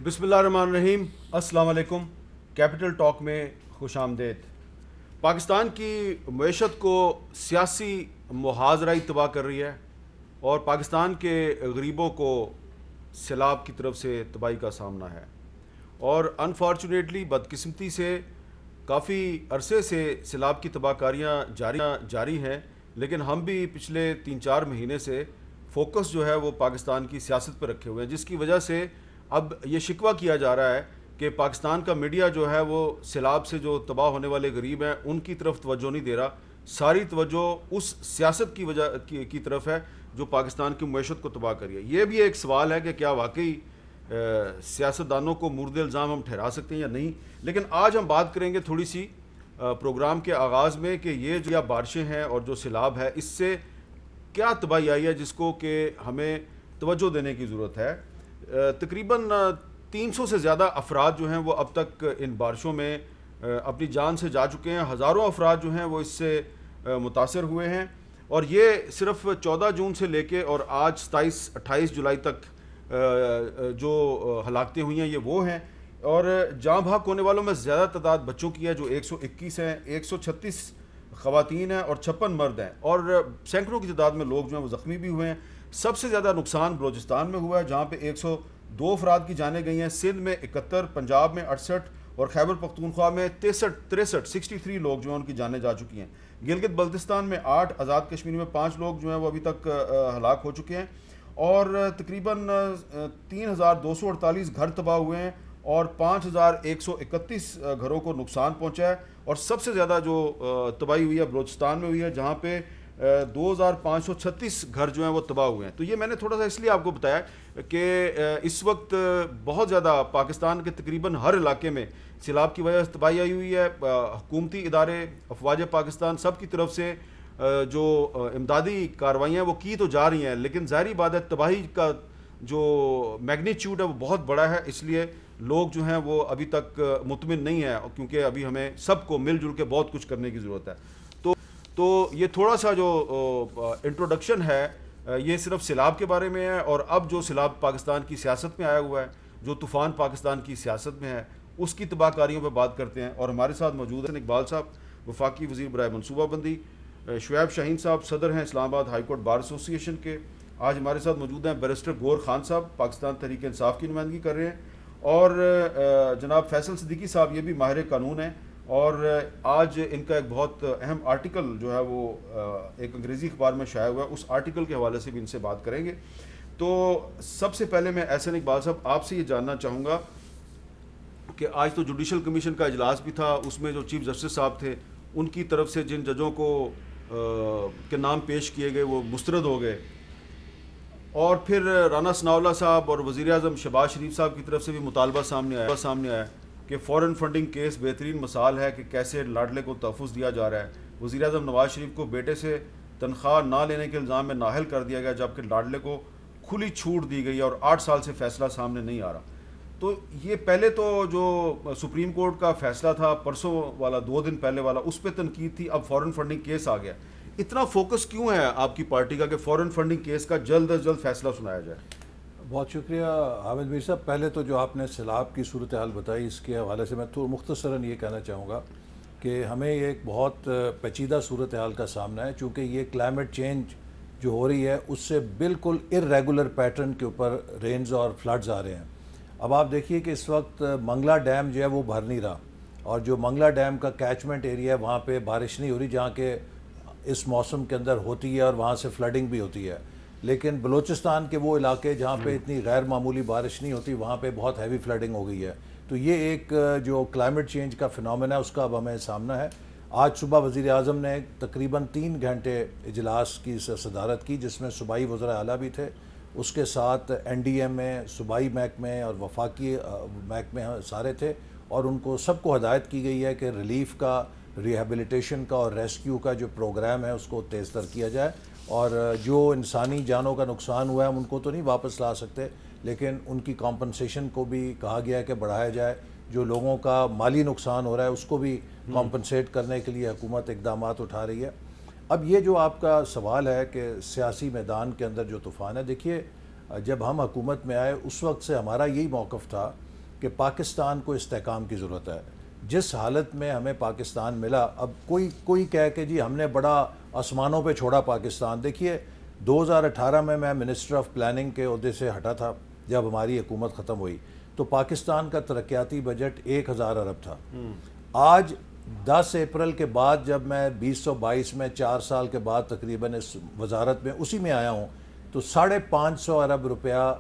بسم اللہ الرحمن الرحیم، السلام علیکم۔ کیپٹل ٹاک میں خوش آمدید۔ پاکستان کی معیشت کو سیاسی محاذرائی تباہ کر رہی ہے اور پاکستان کے غریبوں کو سیلاب کی طرف سے تباہی کا سامنا ہے، اور انفارچونیٹلی بدقسمتی سے کافی عرصے سے سیلاب کی تباہ کاریاں جاری ہیں، لیکن ہم بھی پچھلے 3-4 مہینے سے فوکس جو ہے وہ پاکستان کی سیاست پر رکھے ہوئے ہیں، جس کی وجہ سے اب یہ شکوہ کیا جا رہا ہے کہ پاکستان کا میڈیا جو ہے وہ سیلاب سے جو تباہ ہونے والے غریب ہیں ان کی طرف توجہ نہیں دے رہا، ساری توجہ اس سیاست کی وجہ کی طرف ہے جو پاکستان کی معیشت کو تباہ کری ہے۔ یہ بھی ایک سوال ہے کہ کیا واقعی سیاستدانوں کو مورد الزام ہم ٹھہرا سکتے ہیں یا نہیں، لیکن آج ہم بات کریں گے تھوڑی سی پروگرام کے آغاز میں کہ یہ جو بارشیں ہیں اور جو سیلاب ہے اس سے کیا تباہی آئی ہے جس کو کہ ہمیں توجہ دینے کی ضرورت ہے۔ تقریباً 300 سے زیادہ افراد جو ہیں وہ اب تک ان بارشوں میں اپنی جان سے جا چکے ہیں، ہزاروں افراد جو ہیں وہ اس سے متاثر ہوئے ہیں، اور یہ صرف 14 جون سے لے کے اور آج 27-28 جولائی تک جو ہلاکتیں ہوئی ہیں یہ وہ ہیں، اور جاں بحق ہونے والوں میں زیادہ تعداد بچوں کی ہے جو 121 ہیں، 136 خواتین ہیں اور 56 مرد ہیں، اور سینکڑوں کی تعداد میں لوگ جو ہیں وہ زخمی بھی ہوئے ہیں۔ سب سے زیادہ نقصان بلوچستان میں ہوا ہے جہاں پہ 102 افراد کی جانیں گئی ہیں، سندھ میں 71، پنجاب میں 68 اور خیبر پختونخوا میں 63 لوگ جو ہیں ان کی جانیں جا چکی ہیں۔ گلگت بلتستان میں 8، آزاد کشمیر میں 5 لوگ جو ہیں وہ ابھی تک ہلاک ہو چکے ہیں، اور تقریباً 3248 گھر تباہ ہوئے ہیں اور 5131 گھروں کو نقصان پہنچا ہے، اور سب سے زیادہ جو تباہی ہوئی ہے بلوچستان میں ہوئی ہے جہاں پہ 2536 گھر جو ہیں وہ تباہ ہوئے ہیں۔ تو یہ میں نے تھوڑا سا اس لیے آپ کو بتایا کہ اس وقت بہت زیادہ پاکستان کے تقریباً ہر علاقے میں سیلاب کی وجہ سے تباہی آئی ہوئی ہے۔ حکومتی ادارے، افواج پاکستان سب کی طرف سے جو امدادی کارروائیاں وہ کی تو جا رہی ہیں، لیکن ظاہری بات ہے تباہی کا جو میگنیچیوڈ ہے وہ بہت بڑا ہے، اس لیے لوگ جو ہیں وہ ابھی تک مطمئن نہیں ہیں، کیونکہ ابھی ہمیں سب کو مل جل کے بہت کچھ کرنے کی ضرورت ہے۔ تو یہ تھوڑا سا جو انٹروڈکشن ہے یہ صرف سیلاب کے بارے میں ہے، اور اب جو سیلاب پاکستان کی سیاست میں آیا ہوا ہے، جو طوفان پاکستان کی سیاست میں ہے، اس کی تباہ کاریوں پہ بات کرتے ہیں، اور ہمارے ساتھ موجود ہیں اقبال صاحب، وفاقی وزیر برائے منصوبہ بندی، شعیب شاہین صاحب صدر ہیں اسلام آباد ہائی کورٹ بار ایسوسی ایشن کے، آج ہمارے ساتھ موجود ہیں بیرسٹر گور خان صاحب پاکستان تحریک انصاف کی نمائندگی کر رہے ہیں، اور جناب فیصل صدیقی صاحب یہ بھی ماہر قانون ہیں، اور آج ان کا ایک بہت اہم آرٹیکل جو ہے وہ ایک انگریزی اخبار میں شائع ہوا ہے، اس آرٹیکل کے حوالے سے بھی ان سے بات کریں گے۔ تو سب سے پہلے میں احسن اقبال صاحب آپ سے یہ جاننا چاہوں گا کہ آج تو جوڈیشل کمیشن کا اجلاس بھی تھا، اس میں جو چیف جسٹس صاحب تھے ان کی طرف سے جن ججوں کو کے نام پیش کیے گئے وہ مسترد ہو گئے، اور پھر رانا ثناء اللہ صاحب اور وزیر اعظم شہباز شریف صاحب کی طرف سے بھی مطالبہ سامنے آیا کہ فورن فنڈنگ کیس بہترین مثال ہے کہ کیسے لاڈلے کو تحفظ دیا جا رہا ہے۔ وزیر اعظم نواز شریف کو بیٹے سے تنخواہ نہ لینے کے الزام میں نااہل کر دیا گیا، جبکہ لاڈلے کو کھلی چھوٹ دی گئی اور 8 سال سے فیصلہ سامنے نہیں آ رہا۔ تو یہ پہلے تو جو سپریم کورٹ کا فیصلہ تھا پرسوں والا، 2 دن پہلے والا، اس پہ تنقید تھی، اب فورن فنڈنگ کیس آ گیا۔ اتنا فوکس کیوں ہے آپ کی پارٹی کا کہ فورن فنڈنگ کیس کا جلد از جلد فیصلہ سنایا جائے؟ بہت شکریہ حامد میر صاحب۔ پہلے تو جو آپ نے سیلاب کی صورتحال بتائی اس کے حوالے سے میں مختصراً یہ کہنا چاہوں گا کہ ہمیں یہ ایک بہت پیچیدہ صورتحال کا سامنا ہے، چونکہ یہ کلائمیٹ چینج جو ہو رہی ہے اس سے بالکل ارریگولر پیٹرن کے اوپر رینز اور فلڈز آ رہے ہیں۔ اب آپ دیکھیے کہ اس وقت منگلا ڈیم جو ہے وہ بھر نہیں رہا، اور جو منگلا ڈیم کا کیچمنٹ ایریا ہے وہاں پہ بارش نہیں ہو رہی، جہاں کہ اس موسم کے اندر ہوتی ہے اور وہاں سے فلڈنگ بھی ہوتی ہے، لیکن بلوچستان کے وہ علاقے جہاں پہ اتنی غیر معمولی بارش نہیں ہوتی وہاں پہ بہت ہیوی فلڈنگ ہو گئی ہے۔ تو یہ ایک جو کلائمیٹ چینج کا فنومنا ہے اس کا اب ہمیں سامنا ہے۔ آج صبح وزیر اعظم نے تقریباً 3 گھنٹے اجلاس کی صدارت کی، جس میں صوبائی وزراء اعلیٰ بھی تھے، اس کے ساتھ این ڈی ایم میں، صوبائی محکمے اور وفاقی محکمے سارے تھے، اور ان کو سب کو ہدایت کی گئی ہے کہ ریلیف کا، ریہیبلیٹیشن کا اور ریسکیو کا جو پروگرام ہے اس کو تیز تر کیا جائے، اور جو انسانی جانوں کا نقصان ہوا ہے ہم ان کو تو نہیں واپس لا سکتے، لیکن ان کی کمپنسیشن کو بھی کہا گیا ہے کہ بڑھایا جائے، جو لوگوں کا مالی نقصان ہو رہا ہے اس کو بھی کمپنسیٹ کرنے کے لیے حکومت اقدامات اٹھا رہی ہے۔ اب یہ جو آپ کا سوال ہے کہ سیاسی میدان کے اندر جو طوفان ہے، دیکھیے جب ہم حکومت میں آئے اس وقت سے ہمارا یہی موقف تھا کہ پاکستان کو استحکام کی ضرورت ہے. جس حالت میں ہمیں پاکستان ملا, اب کوئی کہے کہ جی ہم نے بڑا آسمانوں پہ چھوڑا پاکستان. دیکھیے 2018 میں منسٹر آف پلاننگ کے عہدے سے ہٹا تھا جب ہماری حکومت ختم ہوئی, تو پاکستان کا ترقیاتی بجٹ 1000 ارب تھا. آج 10 اپریل کے بعد جب میں 2022 میں 4 سال کے بعد تقریباً اس وزارت میں اسی میں آیا ہوں, تو 550 ارب روپیہ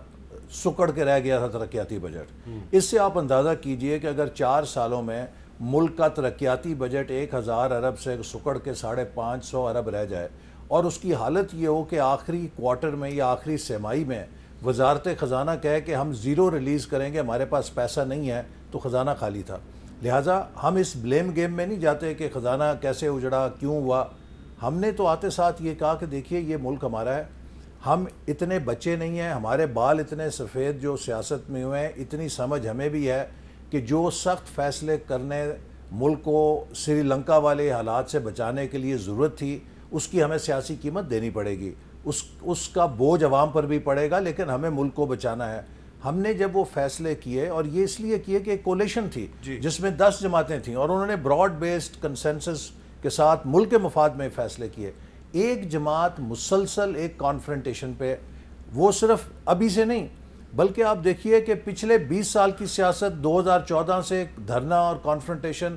سکڑ کے رہ گیا تھا ترقیاتی بجٹ. اس سے آپ اندازہ کیجئے کہ اگر 4 سالوں میں ملک کا ترقیاتی بجٹ 1000 ارب سے سکڑ کے 550 ارب رہ جائے, اور اس کی حالت یہ ہو کہ آخری کوارٹر میں یا آخری سہ-ماہی میں وزارت خزانہ کہے کہ ہم زیرو ریلیز کریں گے, ہمارے پاس پیسہ نہیں ہے, تو خزانہ خالی تھا. لہٰذا ہم اس بلیم گیم میں نہیں جاتے کہ خزانہ کیسے اجڑا, کیوں ہوا. ہم نے تو آتے ساتھ یہ کہا کہ دیکھیے یہ ملک ہمارا ہے, ہم اتنے بچے نہیں ہیں, ہمارے بال اتنے سفید جو سیاست میں ہوئے ہیں, اتنی سمجھ ہمیں بھی ہے کہ جو سخت فیصلے کرنے ملک کو سری لنکا والے حالات سے بچانے کے لیے ضرورت تھی, اس کی ہمیں سیاسی قیمت دینی پڑے گی, اس کا بوجھ عوام پر بھی پڑے گا, لیکن ہمیں ملک کو بچانا ہے. ہم نے جب وہ فیصلے کیے, اور یہ اس لیے کیے کہ ایک کولیشن تھی جس میں 10 جماعتیں تھیں, اور انہوں نے براڈ بیسڈ کنسنسس کے ساتھ ملک کے مفاد میں فیصلے کیے. ایک جماعت مسلسل ایک کانفرنٹیشن پہ, وہ صرف ابھی سے نہیں بلکہ آپ دیکھیے کہ پچھلے 20 سال کی سیاست, 2014 سے دھرنا اور کانفرنٹیشن,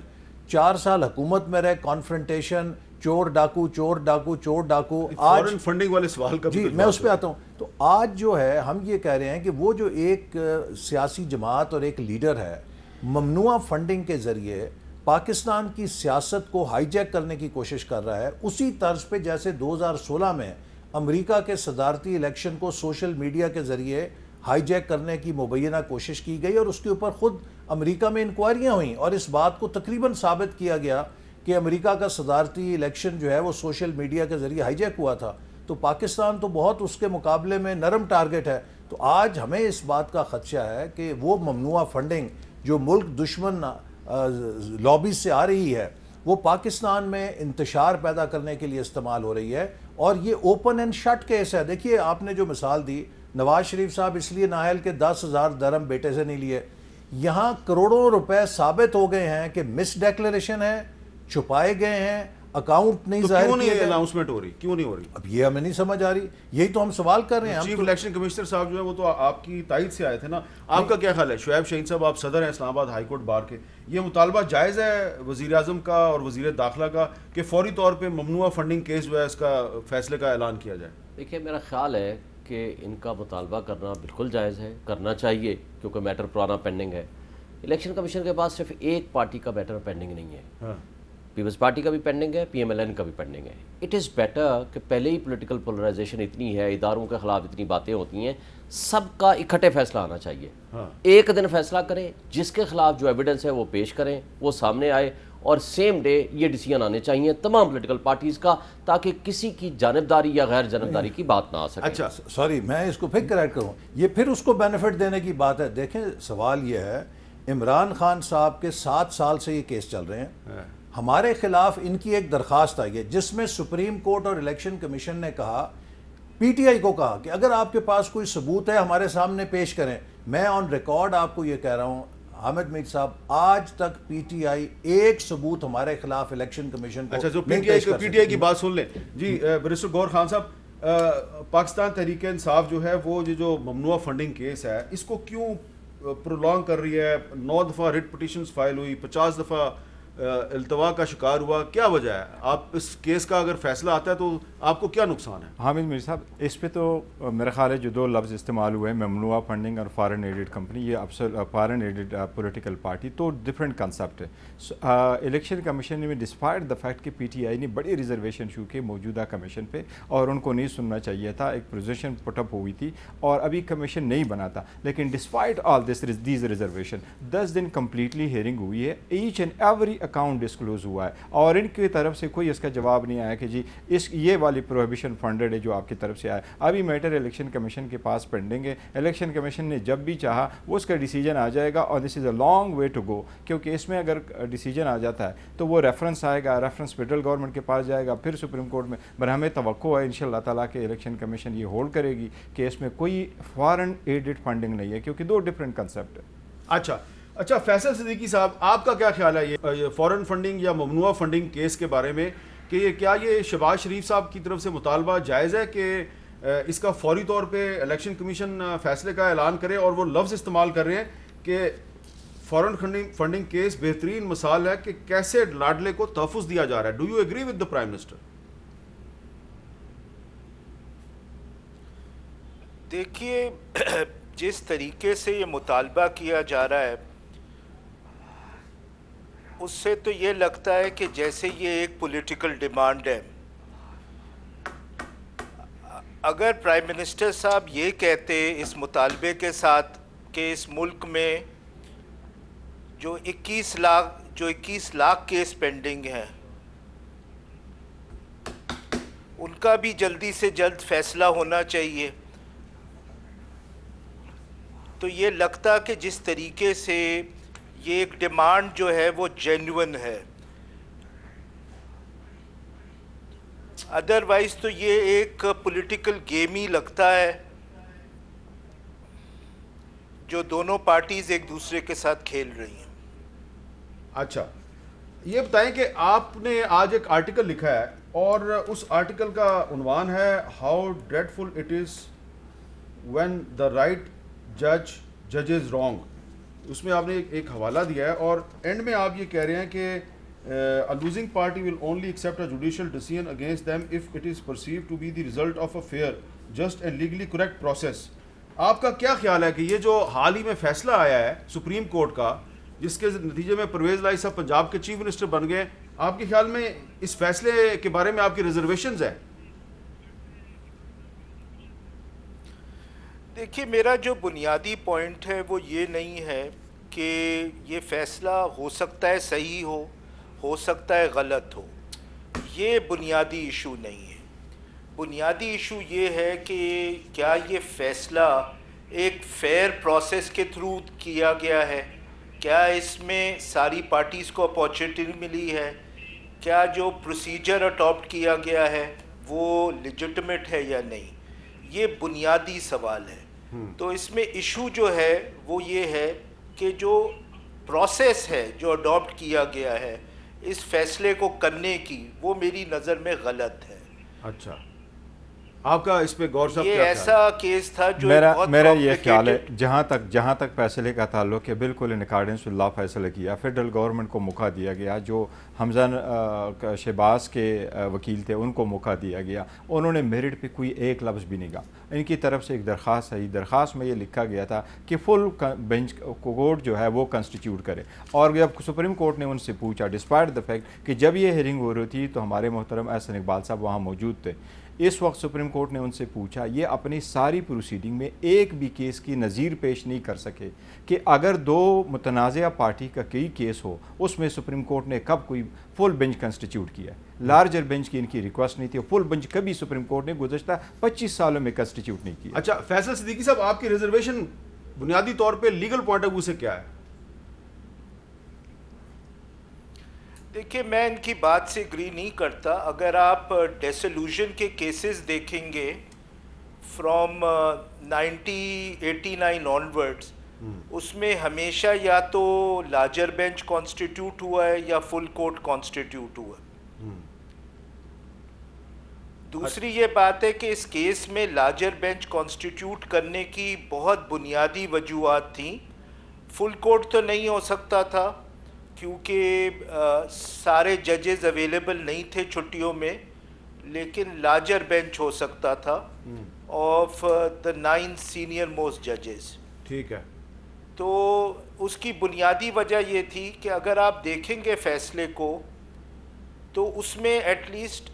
4 سال حکومت میں رہے کانفرنٹیشن, چور ڈاکو چور ڈاکو چور ڈاکو. آج فورن فنڈنگ والے سوال کا جی میں اس پہ آتا ہوں. تو آج جو ہے ہم یہ کہہ رہے ہیں کہ وہ جو ایک سیاسی جماعت اور ایک لیڈر ہے, ممنوعہ فنڈنگ کے ذریعے پاکستان کی سیاست کو ہائی جیک کرنے کی کوشش کر رہا ہے, اسی طرز پہ جیسے 2016 میں امریکہ کے صدارتی الیکشن کو سوشل میڈیا کے ذریعے ہائی جیک کرنے کی مبینہ کوشش کی گئی, اور اس کے اوپر خود امریکہ میں انکوائریاں ہوئیں, اور اس بات کو تقریباً ثابت کیا گیا کہ امریکہ کا صدارتی الیکشن جو ہے وہ سوشل میڈیا کے ذریعے ہائی جیک ہوا تھا. تو پاکستان تو بہت اس کے مقابلے میں نرم ٹارگٹ ہے. تو آج ہمیں اس بات کا خدشہ ہے کہ وہ ممنوعہ فنڈنگ جو ملک دشمن لابی سے آ رہی ہے, وہ پاکستان میں انتشار پیدا کرنے کے لیے استعمال ہو رہی ہے, اور یہ اوپن اینڈ شٹ کیس ہے. دیکھیے آپ نے جو مثال دی, نواز شریف صاحب اس لیے نااہل کہ 10,000 درہم بیٹے سے نہیں لیے, یہاں کروڑوں روپے ثابت ہو گئے ہیں کہ مس ڈیکلیریشن ہے, چھپائے گئے ہیں, اکاؤنٹ نہیں ظاہر کیے گئے. اناؤنسمنٹ ہو رہی, کیوں نہیں ہو رہی؟ اب یہ ہمیں نہیں سمجھ آ رہی, یہی تو ہم سوال کر رہے ہیں. چیف الیکشن کمشنر صاحب جو ہے وہ تو آپ کی تائید سے آئے تھے نا, آپ کا کیا خیال ہے؟ شعیب شہین صاحب آپ صدر ہیں اسلام آباد ہائی کورٹ بار کے, یہ مطالبہ جائز ہے وزیر اعظم کا اور وزیر داخلہ کا کہ فوری طور پہ ممنوعہ فنڈنگ کیس جو ہے اس کا فیصلے کا اعلان کیا جائے؟ دیکھیے میرا خیال ہے کہ ان کا مطالبہ کرنا بالکل جائز ہے, کرنا چاہیے, کیونکہ میٹر پرانا پینڈنگ ہے. الیکشن کمیشن کے پاس صرف ایک پارٹی کا میٹر پینڈنگ نہیں ہے, پیپلز پارٹی کا بھی پینڈنگ ہے, پی ایم ایل این کا بھی پینڈنگ ہے. اٹ از بیٹر کہ پہلے ہی پولیٹیکل پولرائزیشن اتنی ہے, اداروں کے خلاف اتنی باتیں ہوتی ہیں, سب کا اکٹھے فیصلہ آنا چاہیے. ایک دن فیصلہ کریں, جس کے خلاف جو ایویڈنس ہے وہ پیش کریں, وہ سامنے آئے, اور سیم ڈے یہ ڈیسیجن آنے چاہیے تمام پولیٹیکل پارٹیز کا, تاکہ کسی کی جانبداری یا غیر جانبداری کی بات نہ آ سکے. اچھا سوری, میں اس کو پھر کریکٹ کروں, یہ پھر اس کو بینیفٹ دینے کی بات ہے. دیکھیں سوال یہ ہے, عمران خان صاحب کے 7 سال سے یہ کیس چل رہے ہیں, ہمارے خلاف ان کی ایک درخواست آئی ہے جس میں سپریم کورٹ اور الیکشن کمیشن نے کہا, پی ٹی آئی کو کہا کہ اگر آپ کے پاس کوئی ثبوت ہے ہمارے سامنے پیش کریں. میں آن ریکارڈ آپ کو یہ کہہ رہا ہوں حامد میر صاحب, آج تک پی ٹی آئی ایک ثبوت ہمارے خلاف الیکشن کمیشن کو اچھا جو پی ٹی آئی کی بات سن لیں. جی بیرسٹر گور خان صاحب, پاکستان تحریک انصاف جو ہے وہ جو ممنوعہ فنڈنگ کیس ہے اس کو کیوں پرولونگ کر رہی ہے؟ 9 دفعہ ریٹ پٹیشنز فائل ہوئی, 50 دفعہ التوا کا شکار ہوا, کیا وجہ ہے؟ آپ اس کیس کا اگر فیصلہ آتا ہے تو آپ کو کیا نقصان ہے؟ حامد میر صاحب, اس پہ تو میرا خیال ہے جو 2 لفظ استعمال ہوئے ہیں, ممنوعہ فنڈنگ اور فارن ایڈڈ کمپنی, یہ فارن ایڈڈ پولیٹیکل پارٹی, تو ڈفرینٹ کنسیپٹ ہے. الیکشن کمیشن میں ڈسپائٹ دا فیکٹ کہ پی ٹی آئی نے بڑی ریزرویشن شو کی موجودہ کمیشن پہ, اور ان کو نہیں سننا چاہیے تھا, ایک پوزیشن پٹ اپ ہوئی تھی اور ابھی کمیشن نہیں بنا تھا, لیکن ڈسپائٹ آل دیز ریزرویشن 10 دن کمپلیٹلی ہیئرنگ ہوئی ہے, each and every account disclose ہوا ہے, اور ان کی طرف سے کوئی اس کا جواب نہیں آیا کہ جی یہ والی پروہیبیشن فنڈڈ ہے جو آپ کی طرف سے آیا. ابھی میٹر الیکشن کمیشن کے پاس پینڈنگ ہے, الیکشن کمیشن نے جب بھی چاہا وہ اس کا ڈیسیجن آ جائے گا, اور دس از a long way to go, کیونکہ اس میں اگر ڈیسیجن آ جاتا ہے تو وہ ریفرنس آئے گا, ریفرنس فیڈرل گورنمنٹ کے پاس جائے گا, پھر سپریم کورٹ میں. پر ہمیں توقع ہے انشاءاللہ تعالیٰ کہ الیکشن کمیشن یہ ہولڈ کرے گی کہ اس میں کوئی فارن ایڈڈ فنڈنگ نہیں ہے, کیونکہ 2 ڈفرینٹ کنسیپٹ ہے. اچھا فیصل صدیقی صاحب، آپ کا کیا خیال ہے یہ فورن فنڈنگ یا ممنوعہ فنڈنگ کیس کے بارے میں، کہ کیا یہ شہباز شریف صاحب کی طرف سے مطالبہ جائز ہے کہ اس کا فوری طور پہ الیکشن کمیشن فیصلے کا اعلان کرے، اور وہ لفظ استعمال کر رہے ہیں کہ فورن فنڈنگ کیس بہترین مثال ہے کہ کیسے لاڈلے کو تحفظ دیا جا رہا ہے. Do you agree with the prime minister? دیکھیے، جس طریقے سے یہ مطالبہ کیا جا رہا ہے اس سے تو یہ لگتا ہے کہ جیسے یہ ایک پولیٹیکل ڈیمانڈ ہے. اگر پرائم منسٹر صاحب یہ کہتے اس مطالبے کے ساتھ کہ اس ملک میں جو 21 لاکھ کیس پینڈنگ ہیں ان کا بھی جلدی سے جلد فیصلہ ہونا چاہیے، تو یہ لگتا کہ جس طریقے سے یہ ایک ڈیمانڈ جو ہے وہ جینوئن ہے. ادروائز تو یہ ایک پولیٹیکل گیم ہی لگتا ہے جو دونوں پارٹیز ایک دوسرے کے ساتھ کھیل رہی ہیں. اچھا، یہ بتائیں کہ آپ نے آج ایک آرٹیکل لکھا ہے اور اس آرٹیکل کا عنوان ہے how ڈریڈفل it is when the right جج ججز رانگ. اس میں آپ نے ایک حوالہ دیا ہے اور اینڈ میں آپ یہ کہہ رہے ہیں کہ a losing party will only accept a judicial decision against them if it is perceived to be the result of a fair, just and legally correct process. آپ کا کیا خیال ہے کہ یہ جو حال ہی میں فیصلہ آیا ہے سپریم کورٹ کا، جس کے نتیجے میں پرویز الہی صاحب پنجاب کے چیف منسٹر بن گئے، آپ کے خیال میں اس فیصلے کے بارے میں آپ کی ریزرویشنز ہیں؟ دیکھیے، میرا جو بنیادی پوائنٹ ہے وہ یہ نہیں ہے کہ یہ فیصلہ ہو سکتا ہے صحیح ہو سکتا ہے غلط ہو. یہ بنیادی ایشو نہیں ہے. بنیادی ایشو یہ ہے کہ کیا یہ فیصلہ ایک فیئر پروسیس کے تھرو کیا گیا ہے، کیا اس میں ساری پارٹیز کو اپارچونیٹی ملی ہے، کیا جو پروسیجر اڈاپٹ کیا گیا ہے وہ لیجٹمیٹ ہے یا نہیں. یہ بنیادی سوال ہے. تو اس میں ایشو جو ہے وہ یہ ہے کہ جو پروسیس ہے جو اڈاپٹ کیا گیا ہے اس فیصلے کو کرنے کی، وہ میری نظر میں غلط ہے. اچھا، آپ کا اس پہ غور صاحب یہ ایسا کیس تھا جو میرا یہ خیال ہے جہاں تک فیصلے کا تعلق ہے، بالکل ان اکارڈنس ود لا فیصلہ کیا. فیڈرل گورنمنٹ کو موقع دیا گیا، جو حمزہ شہباز کے وکیل تھے ان کو موقع دیا گیا. انہوں نے میرٹ پہ کوئی ایک لفظ بھی نہیں کہا. ان کی طرف سے ایک درخواست آئی، درخواست میں یہ لکھا گیا تھا کہ فل بینچ کورٹ جو ہے وہ کنسٹیٹیوٹ کرے. اور جب سپریم کورٹ نے ان سے پوچھا، ڈسپائٹ دا فیکٹ کہ جب یہ ہیئرنگ ہو رہی تھی تو ہمارے محترم احسن اقبال صاحب وہاں موجود تھے، اس وقت سپریم کورٹ نے ان سے پوچھا، یہ اپنی ساری پروسیڈنگ میں ایک بھی کیس کی نظیر پیش نہیں کر سکے کہ اگر دو متنازعہ پارٹی کا کوئی کیس ہو اس میں سپریم کورٹ نے کب کوئی فل بینچ کنسٹیٹیوٹ کیا. لارجر بینچ کی ان کی ریکویسٹ نہیں تھی، فل بینچ کبھی سپریم کورٹ نے گزشتہ 25 سالوں میں کنسٹیٹیوٹ نہیں کیا. اچھا فیصل صدیقی صاحب، آپ کی ریزرویشن بنیادی طور پہ لیگل پوائنٹ آف ویو سے کیا ہے؟ دیکھیے، میں ان کی بات سے اگری نہیں کرتا. اگر آپ ڈیسولوشن کے کیسز دیکھیں گے فرام 1989 آنورڈز، اس میں ہمیشہ یا تو لارجر بینچ کانسٹیٹیوٹ ہوا ہے یا فل کورٹ کانسٹیٹیوٹ ہوا ہے. دوسری یہ بات ہے کہ اس کیس میں لارجر بینچ کانسٹیٹیوٹ کرنے کی بہت بنیادی وجوہات تھیں. فل کورٹ تو نہیں ہو سکتا تھا کیونکہ سارے ججز اویلیبل نہیں تھے چھٹیوں میں، لیکن لارجر بینچ ہو سکتا تھا آف دا 9 سینئر موسٹ ججز. ٹھیک ہے. تو اس کی بنیادی وجہ یہ تھی کہ اگر آپ دیکھیں گے فیصلے کو تو اس میں ایٹ لیسٹ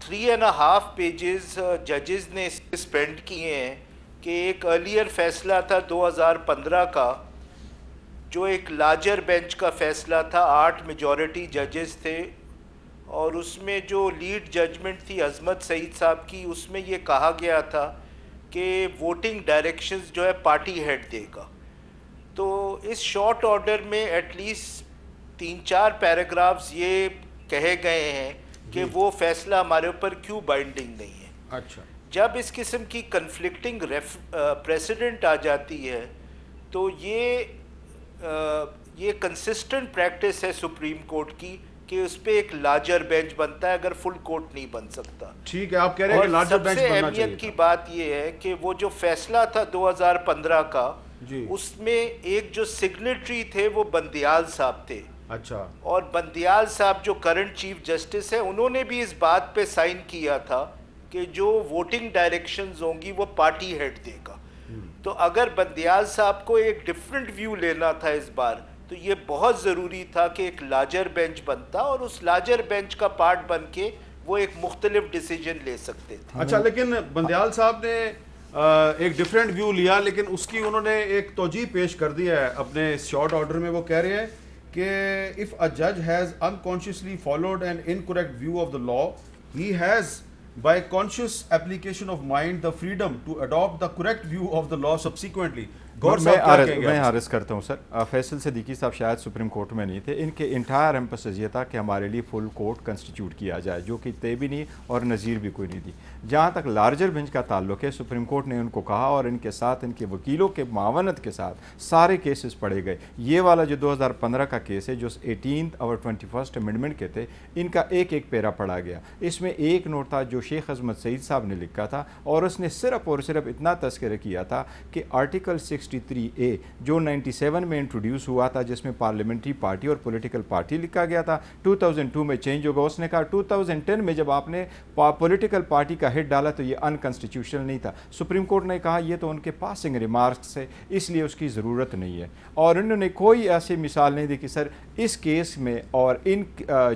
3.5 پیجز ججز نے اسپینڈ کیے ہیں کہ ایک ارلیئر فیصلہ تھا 2015 کا جو ایک لارجر بینچ کا فیصلہ تھا، 8 میجورٹی ججز تھے، اور اس میں جو لیڈ ججمنٹ تھی عظمت سعید صاحب کی، اس میں یہ کہا گیا تھا کہ ووٹنگ ڈائریکشنز جو ہے پارٹی ہیڈ دے گا. تو اس شارٹ آرڈر میں ایٹ لیسٹ 3-4 پیراگرافز یہ کہے گئے ہیں کہ وہ فیصلہ ہمارے اوپر کیوں بائنڈنگ نہیں ہے. اچھا، جب اس قسم کی کنفلکٹنگ پریسیڈنٹ آ جاتی ہے تو یہ یہ کنسسٹنٹ پریکٹس ہے سپریم کورٹ کی کہ اس پہ ایک لارجر بینچ بنتا ہے اگر فل کورٹ نہیں بن سکتا. ٹھیک ہے, آپ کہہ رہے ہیں کہ لارجر بینچ بننا چاہیے. سب سے اہمیت کی بات یہ ہے کہ وہ جو فیصلہ تھا 2015 کا, اس میں ایک جو سگنیٹری تھے وہ بندیال صاحب تھے. اچھا. اور بندیال صاحب جو کرنٹ چیف جسٹس ہیں, انہوں نے بھی اس بات پہ سائن کیا تھا کہ جو ووٹنگ ڈائریکشنز ہوں گی وہ پارٹی ہیڈ دے گا. تو اگر بندیال صاحب کو ایک ڈیفرنٹ ویو لینا تھا اس بار, تو یہ بہت ضروری تھا کہ ایک لارجر بینچ بنتا اور اس لارجر بینچ کا پارٹ بن کے وہ ایک مختلف ڈیسیجن لے سکتے تھے. اچھا, لیکن بندیال صاحب نے ایک ڈیفرنٹ ویو لیا, لیکن اس کی انہوں نے ایک توجیہ پیش کر دی ہے اپنے شارٹ آرڈر میں. وہ کہہ رہے ہیں کہ if a judge has unconsciously followed an incorrect view of the law, he has by conscious application of mind the freedom to adopt the correct view of the law subsequently. میں عرض کرتا ہوں سر, فیصل صدیقی صاحب شاید سپریم کورٹ میں نہیں تھے, ان کے انٹائر ایمپسس یہ تھا کہ ہمارے لیے فل کورٹ کنسٹیٹیوٹ کیا جائے, جو کہ طے بھی نہیں اور نظیر بھی کوئی نہیں تھی. جہاں تک لارجر بینچ کا تعلق ہے, سپریم کورٹ نے ان کو کہا اور ان کے ساتھ ان کے وکیلوں کے معاونت کے ساتھ سارے کیسز پڑھے گئے. یہ والا جو 2015 کا کیس ہے جو 18th اور 21st امینڈمنٹ کے تھے, ان کا ایک ایک پیرا پڑھا گیا. اس میں ایک نوٹ تھا جو شیخ عظمت سعید صاحب نے لکھا تھا, اور اس نے صرف اور صرف اتنا تذکرہ کیا تھا کہ آرٹیکل 63A جو 97 میں انٹروڈیوس ہوا تھا, جس میں پارلیمنٹری پارٹی اور پولیٹیکل پارٹی لکھا گیا تھا, 2002 میں چینج ہوگا. اس نے کہا 2010 میں جب آپ نے پولیٹیکل پارٹی کا ہیڈ ڈالا تو یہ انکانسٹیٹیوشنل نہیں تھا. سپریم کورٹ نے کہا یہ تو ان کے پاسنگ ریمارکس ہے, اس لیے اس کی ضرورت نہیں ہے. اور انہوں نے کوئی ایسی مثال نہیں دی کہ سر اس کیس میں اور ان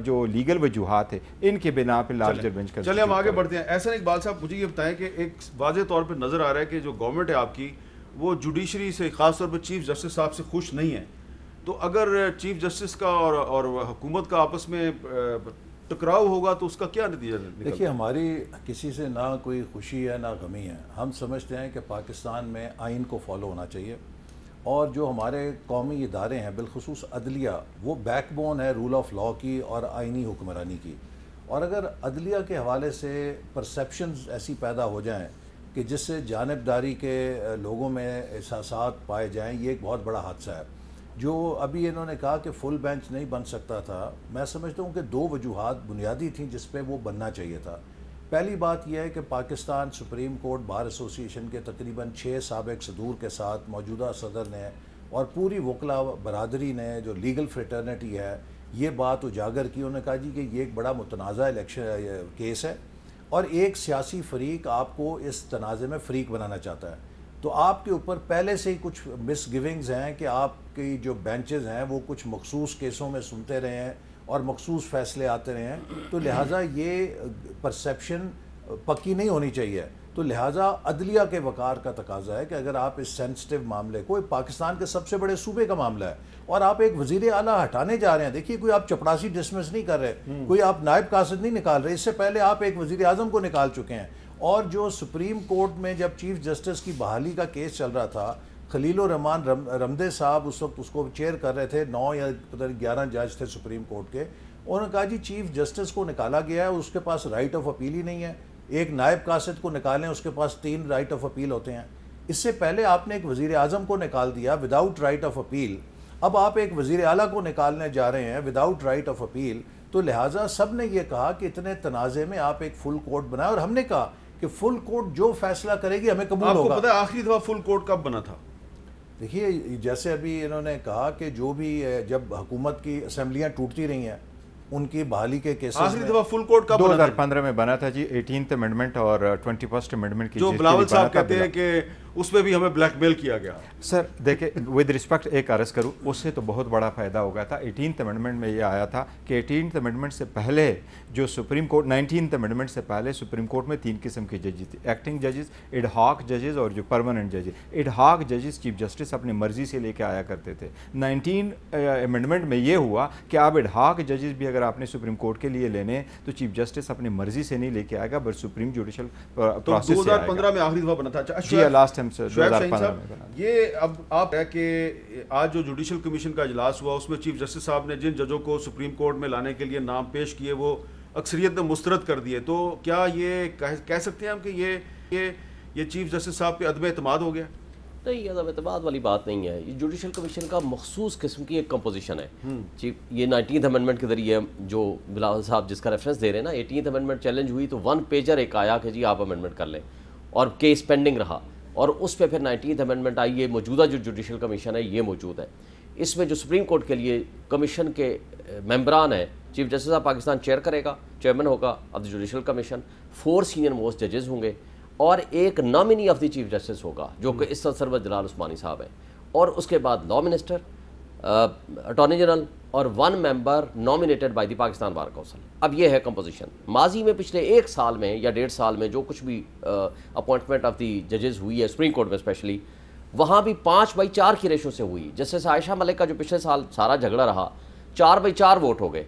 جو لیگل وجوہات ہیں ان کے بنا پہ لارجر بینچ کا. چلیں ہم آگے بڑھتے ہیں. ایسا اقبال صاحب مجھے یہ بتائیں کہ ایک واضح طور پہ نظر آ رہا ہے کہ جو گورنمنٹ ہے آپ کی, وہ جوڈیشری سے خاص طور پہ چیف جسٹس صاحب سے خوش نہیں ہے. تو اگر چیف جسٹس کا اور حکومت کا آپس میں ٹکراؤ ہوگا تو اس کا کیا نتیجہ نکلتا ہے؟ دیکھیے, ہماری کسی سے نہ کوئی خوشی ہے نہ غمی ہے. ہم سمجھتے ہیں کہ پاکستان میں آئین کو فالو ہونا چاہیے, اور جو ہمارے قومی ادارے ہیں بالخصوص عدلیہ, وہ بیک بون ہے رول آف لا کی اور آئینی حکمرانی کی. اور اگر عدلیہ کے حوالے سے پرسیپشنز ایسی پیدا ہو جائیں کہ جس سے جانبداری کے لوگوں میں احساسات پائے جائیں, یہ ایک بہت بڑا حادثہ ہے. جو ابھی انہوں نے کہا کہ فل بینچ نہیں بن سکتا تھا, میں سمجھتا ہوں کہ دو وجوہات بنیادی تھیں جس پہ وہ بننا چاہیے تھا. پہلی بات یہ ہے کہ پاکستان سپریم کورٹ بار ایسوسی ایشن کے تقریباً 6 سابق صدور کے ساتھ موجودہ صدر نے اور پوری وکلا برادری نے, جو لیگل فریٹرنیٹی ہے, یہ بات اجاگر کی. انہوں نے کہا جی کہ یہ ایک بڑا متنازع الیکشن کیس ہے اور ایک سیاسی فریق آپ کو اس تنازع میں فریق بنانا چاہتا ہے. تو آپ کے اوپر پہلے سے ہی کچھ مس گیونگز ہیں کہ آپ کی جو بینچز ہیں وہ کچھ مخصوص کیسوں میں سنتے رہے ہیں اور مخصوص فیصلے آتے رہے ہیں. تو لہٰذا یہ پرسیپشن پکی نہیں ہونی چاہیے. تو لہٰذا عدلیہ کے وقار کا تقاضا ہے کہ اگر آپ اس سینسٹیو معاملے کو, پاکستان کے سب سے بڑے صوبے کا معاملہ ہے, اور آپ ایک وزیر اعلیٰ ہٹانے جا رہے ہیں, دیکھیے کوئی آپ چپڑاسی ڈسمس نہیں کر رہے, کوئی آپ نائب قاصد نہیں نکال رہے, اس سے پہلے آپ ایک وزیر اعظم کو نکال چکے ہیں. اور جو سپریم کورٹ میں جب چیف جسٹس کی بحالی کا کیس چل رہا تھا, خلیل الرحمان رمدے صاحب اس وقت اس کو چیئر کر رہے تھے, 9 یا 11 جج تھے سپریم کورٹ کے. انہوں نے کہا جی چیف جسٹس کو نکالا گیا ہے, اس کے پاس رائٹ آف اپیل ہی نہیں ہے. ایک نائب قاصد کو نکالیں, اس کے پاس 3 رائٹ آف اپیل ہوتے ہیں. اس سے پہلے آپ نے ایک وزیر اعظم کو نکال دیا وداؤٹ رائٹ آف اپیل. اب آپ ایک وزیر اعلیٰ کو نکالنے جا رہے ہیں وداؤٹ رائٹ آف اپیل. تو لہٰذا سب نے یہ کہا کہ اتنے تنازع میں آپ ایک فل کورٹ بنائیں, اور ہم نے کہا کہ فل کورٹ جو فیصلہ کرے گی ہمیں قبول ہوگا. آپ کو پتہ ہے آخری دفعہ فل کورٹ کب بنا تھا؟ دیکھیے, جیسے ابھی انہوں نے کہا کہ جو بھی جب حکومت کی اسمبلیاں ٹوٹتی رہی ہیں ان کی بحالی کے کیسز آخری دفعہ فل کورٹ کب بنا تھا؟ 2015 میں بنا تھا جی, 18th امینڈمنٹ اور 21st امینڈمنٹ کی, جو بلاول صاحب کہتے ہیں کہ اس میں بھی ہمیں بلیک میل کیا گیا. سر دیکھیں, ود رسپیکٹ ایک عرض کروں, اس سے تو بہت بڑا فائدہ ہو گیا تھا. 18th امینڈمنٹ میں یہ آیا تھا کہ 18th امینڈمنٹ سے پہلے جو سپریم کورٹ, 19th امینڈمنٹ سے پہلے سپریم کورٹ میں 3 قسم کے ججز تھے, ایکٹنگ ججز, ایڈ ہاک ججز اور جو پرماننٹ ججز. ایڈ ہاک ججز چیف جسٹس اپنی مرضی سے لے کے آیا کرتے تھے. 19 امینڈمنٹ میں یہ ہوا کہ آپ ایڈ ہاک ججز بھی اگر آپ نے سپریم کورٹ کے لیے لینے تو چیف جسٹس اپنی مرضی سے نہیں لے کے آئے گا, بٹ سپریم جوڈیشل پروسیس سے آئے گا. 2015 میں آخری دفعہ بنا تھا. جی لاسٹ ٹائم 2015 میں بنا. یہ اب آپ ہے کہ آج جو جوڈیشل کمیشن کا اجلاس ہوا اس میں چیف جسٹس صاحب نے جن ججوں کو سپریم کورٹ میں لانے کے لیے نام پیش کیے وہ اکثریت نے مسترد کر دیے. تو کیا یہ کہہ سکتے ہیں ہم کہ یہ چیف جسٹس صاحب پہ عدم اعتماد ہو گیا؟ نہیں، عدم اعتماد والی بات نہیں ہے. یہ جوڈیشل کمیشن کا مخصوص قسم کی ایک کمپوزیشن ہے. یہ 19th امینڈمنٹ کے ذریعے جو بلاول صاحب جس کا ریفرنس دے رہے ہیں نا، 18th امینڈمنٹ چیلنج ہوئی تو 1 پیجر ایک آیا کہ جی آپ امینڈمنٹ کر لیں، اور کیس پینڈنگ رہا، اور اس پہ پھر 19th امینڈمنٹ آئی. یہ موجودہ جو جوڈیشل کمیشن ہے یہ موجود ہے. اس میں جو سپریم کورٹ کے لیے کمیشن کے ممبران ہیں، chief justice of Pakistan chair کرے گا، چیئرمین ہوگا of the judicial commission, 4 senior most ججز ہوں گے، اور ایک nominee of the chief justice ہوگا جو کہ اس سرور جلال عثمانی صاحب ہیں، اور اس کے بعد لا منسٹر، اٹارنی جنرل، اور 1 member nominated by the Pakistan bar council. اب یہ ہے کمپوزیشن. ماضی میں پچھلے 1 سال میں یا 1.5 سال میں جو کچھ بھی اپوائنٹمنٹ آف دی ججز ہوئی ہے سپریم کورٹ میں اسپیشلی، وہاں بھی 5/4 کی ریشو سے ہوئی. جسٹس عائشہ ملک کا جو پچھلے سال سارا جھگڑا رہا، 4/4 ووٹ ہو گئے.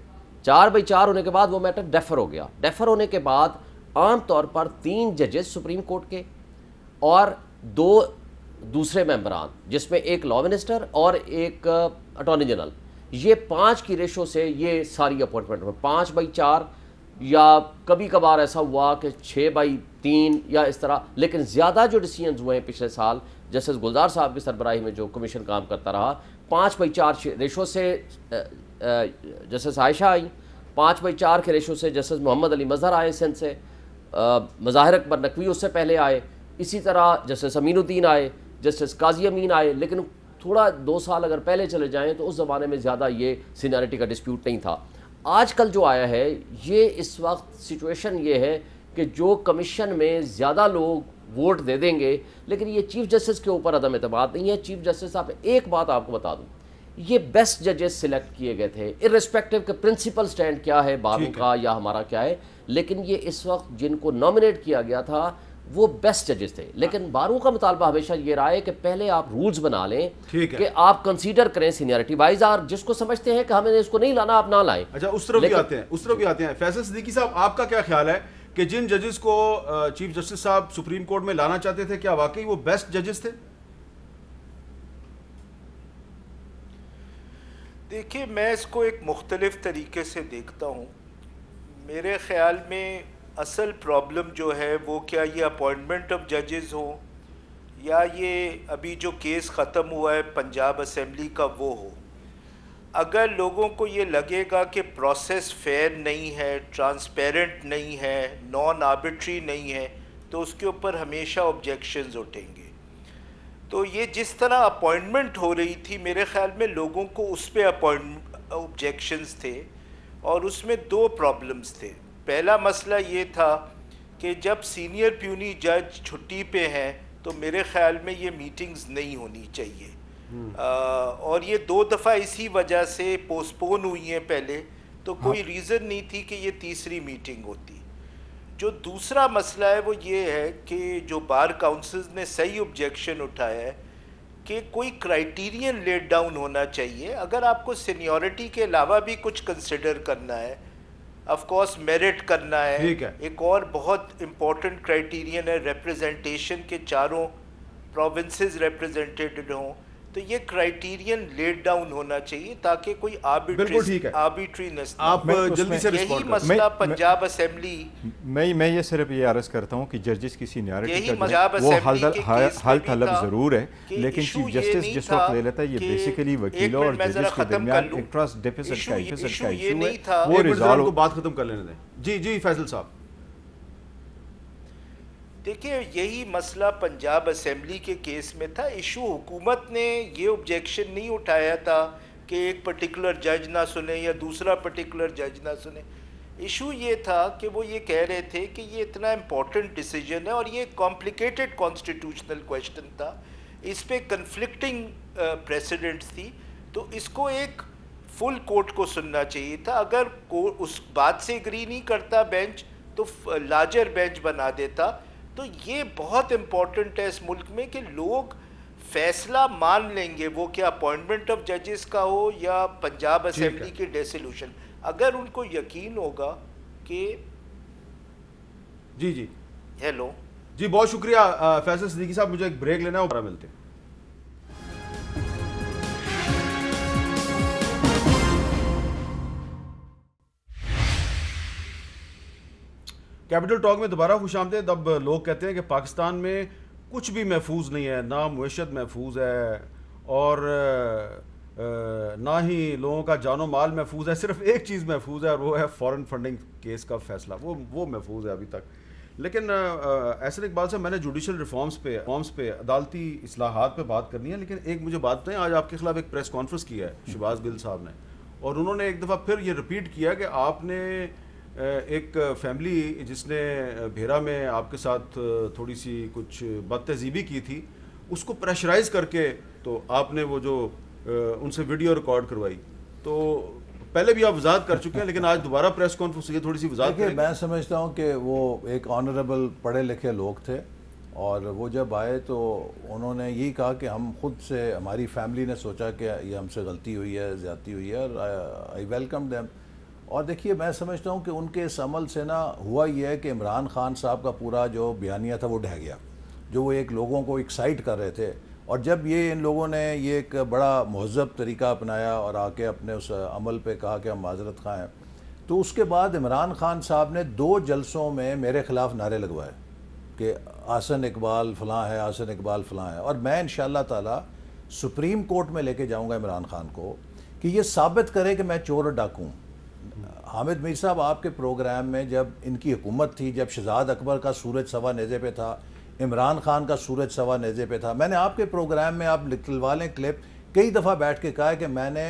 4/4 ہونے کے بعد وہ میٹر ڈیفر ہو گیا. ڈیفر ہونے کے بعد عام طور پر 3 ججز سپریم کورٹ کے اور 2 دوسرے ممبران، جس میں ایک لا منسٹر اور ایک اٹارنی جنرل، یہ 5 کی ریشو سے یہ ساری اپوائنٹمنٹ ہوئی. 5/4 یا کبھی کبھار ایسا ہوا کہ 6/3 یا اس طرح. لیکن زیادہ جو ڈیسیژنز ہوئے ہیں پچھلے سال جسٹس گلزار صاحب کی سربراہی میں جو کمیشن کام کرتا رہا، 5/4 ریشو سے جسٹس عائشہ آئیں، 5/4 کے ریشو سے جسٹس محمد علی مظہر آئے سندھ سے، مظاہر اکبر نقوی اس سے پہلے آئے، اسی طرح جسٹس امین الدین آئے، جسٹس قاضی امین آئے. لیکن تھوڑا 2 سال اگر پہلے چلے جائیں تو اس زمانے میں زیادہ یہ سینیرٹی کا ڈسپیوٹ نہیں تھا. آج کل جو آیا ہے یہ اس وقت سچویشن یہ ہے کہ جو کمیشن میں زیادہ لوگ ووٹ دے دیں گے، لیکن یہ چیف جسٹس کے اوپر عدم اعتماد نہیں ہے. چیف جسٹس صاحب، ایک بات آپ کو بتا دوں، یہ بیسٹ ججز سلیکٹ کیے گئے تھے ارسپیکٹو کہ پرنسپل سٹینڈ کیا ہے باروں کا یا ہمارا کیا ہے، لیکن یہ اس وقت جن کو نامنیٹ کیا گیا تھا وہ بیسٹ ججز تھے. لیکن باروں کا مطالبہ ہمیشہ یہ رہا ہے کہ پہلے آپ رولز بنا لیں کہ آپ کنسیڈر کریں سینیرٹی وائز، اور جس کو سمجھتے ہیں کہ ہمیں اس کو نہیں لانا آپ نہ لائیں. اچھا، اس طرف بھی آتے ہیں. فیصل صدیقی صاحب، آپ کا کیا خیال ہے کہ جن ججز کو چیف جسٹس صاحب سپریم کورٹ میں لانا چاہتے تھے، کیا واقعی وہ بیسٹ ججز تھے؟ دیکھیے، میں اس کو ایک مختلف طریقے سے دیکھتا ہوں. میرے خیال میں اصل پرابلم جو ہے وہ کیا یہ اپوائنٹمنٹ آف ججز ہو یا یہ ابھی جو کیس ختم ہوا ہے پنجاب اسمبلی کا وہ ہو. اگر لوگوں کو یہ لگے گا کہ پروسیس فیئر نہیں ہے، ٹرانسپیرنٹ نہیں ہے، نان آربیٹری نہیں ہے، تو اس کے اوپر ہمیشہ آبجیکشنز اٹھیں گے. تو یہ جس طرح اپوائنٹمنٹ ہو رہی تھی، میرے خیال میں لوگوں کو اس پہ آبجیکشنز تھے، اور اس میں 2 پرابلمز تھے. پہلا مسئلہ یہ تھا کہ جب سینئر پیونی جج چھٹی پہ ہیں تو میرے خیال میں یہ میٹنگز نہیں ہونی چاہیے، اور یہ 2 دفعہ اسی وجہ سے پوسٹ پون ہوئی ہیں پہلے، تو کوئی ریزن نہیں تھی کہ یہ تیسری میٹنگ ہوتی. جو دوسرا مسئلہ ہے وہ یہ ہے کہ جو بار کاؤنسلز نے صحیح آبجیکشن اٹھایا ہے کہ کوئی کرائیٹیرین لیٹ ڈاؤن ہونا چاہیے. اگر آپ کو سینیورٹی کے علاوہ بھی کچھ کنسیڈر کرنا ہے، آف کورس میرٹ کرنا ہے، ایک اور بہت امپورٹنٹ کرائیٹیرین ہے ریپریزنٹیشن کے 4 پروونسز ریپریزنٹیڈ ہوں، تو یہ کرائیٹیرین لیٹ ڈاؤن ہونا چاہیے تاکہ کوئی آربیٹرینس. آپ جلدی سے یہی مسئلہ پنجاب اسمبلی، میں یہ صرف یہ عرض کرتا ہوں کہ ججز کی سینیورٹی کا وہ حل طلب ضرور ہے، لیکن چیف جسٹس جس وقت لے لیتا ہے یہ بیسیکلی وکیلوں اور ججز کے درمیان ایک ٹرسٹ ڈیفیسٹ کا ایشو ہے، وہ ریزالو. بات ختم کر لینے دیں. جی فیصل صاحب. دیکھیے، یہی مسئلہ پنجاب اسمبلی کے کیس میں تھا. ایشو حکومت نے یہ آبجیکشن نہیں اٹھایا تھا کہ ایک پرٹیکولر جج نہ سنے یا دوسرا پرٹیکولر جج نہ سنے. ایشو یہ تھا کہ وہ یہ کہہ رہے تھے کہ یہ اتنا امپورٹنٹ ڈیسیجن ہے اور یہ کمپلیکیٹڈ کانسٹیٹیوشنل کویسچن تھا، اس پہ کنفلکٹنگ پریسیڈنٹس تھی، تو اس کو ایک فل کورٹ کو سننا چاہیے تھا. اگر اس بات سے اگری نہیں کرتا بینچ تو لارجر بینچ بنا دیتا. تو یہ بہت امپورٹنٹ ہے اس ملک میں کہ لوگ فیصلہ مان لیں گے، وہ کیا اپوائنٹمنٹ آف ججز کا ہو یا پنجاب اسمبلی کے ڈیسولوشن. اگر ان کو یقین ہوگا کہ جی ہیلو جی بہت شکریہ فیصل صدیقی صاحب. مجھے ایک بریک لینا ہے، اور ملتے ہیں. کیپٹل ٹاک میں دوبارہ خوش آمدید. اب لوگ کہتے ہیں کہ پاکستان میں کچھ بھی محفوظ نہیں ہے، نہ معیشت محفوظ ہے اور نہ ہی لوگوں کا جان و مال محفوظ ہے. صرف ایک چیز محفوظ ہے اور وہ ہے فارن فنڈنگ کیس کا فیصلہ، وہ محفوظ ہے ابھی تک. لیکن احسن اقبال صاحب، میں نے جوڈیشل ریفارمز پہ عدالتی اصلاحات پہ بات کرنی ہے، لیکن ایک مجھے بات بتائیں، آج آپ کے خلاف ایک پریس کانفرنس کی ہے شہباز گل صاحب نے، اور انہوں نے ایک دفعہ پھر یہ ریپیٹ کیا کہ آپ نے ایک فیملی جس نے بھیرا میں آپ کے ساتھ تھوڑی سی کچھ بد تہذیبی کی تھی، اس کو پریشرائز کر کے تو آپ نے وہ جو ان سے ویڈیو ریکارڈ کروائی. تو پہلے بھی آپ وضاحت کر چکے ہیں، لیکن آج دوبارہ پریس کانفرنس یہ تھوڑی سی وضاحت کریں. میں سمجھتا ہوں کہ وہ ایک آنریبل پڑھے لکھے لوگ تھے، اور وہ جب آئے تو انہوں نے یہی کہا کہ ہم خود سے، ہماری فیملی نے سوچا کہ یہ ہم سے غلطی ہوئی ہے، زیادتی ہوئی ہے، اور آئی ویلکم دیم. اور دیکھیے میں سمجھتا ہوں کہ ان کے اس عمل سے نا ہوا یہ ہے کہ عمران خان صاحب کا پورا جو بیانیہ تھا وہ ڈھہ گیا، جو وہ ایک لوگوں کو ایکسائٹ کر رہے تھے. اور جب یہ ان لوگوں نے یہ ایک بڑا مہذب طریقہ اپنایا اور آ کے اپنے اس عمل پہ کہا کہ ہم معذرت خواہ ہیں، تو اس کے بعد عمران خان صاحب نے 2 جلسوں میں میرے خلاف نعرے لگوائے کہ احسن اقبال فلاں ہے، احسن اقبال فلاں ہے. اور میں انشاءاللہ تعالی سپریم کورٹ میں لے کے جاؤں گا عمران خان کو کہ یہ ثابت کرے کہ میں چور اور ڈاکو ہوں. حامد میر صاحب، آپ کے پروگرام میں جب ان کی حکومت تھی، جب شہزاد اکبر کا سورج سوا نیزے پہ تھا، عمران خان کا سورج سوا نیزے پہ تھا، میں نے آپ کے پروگرام میں، آپ لکھوا لیں کلپ، کئی دفعہ بیٹھ کے کہا ہے کہ میں نے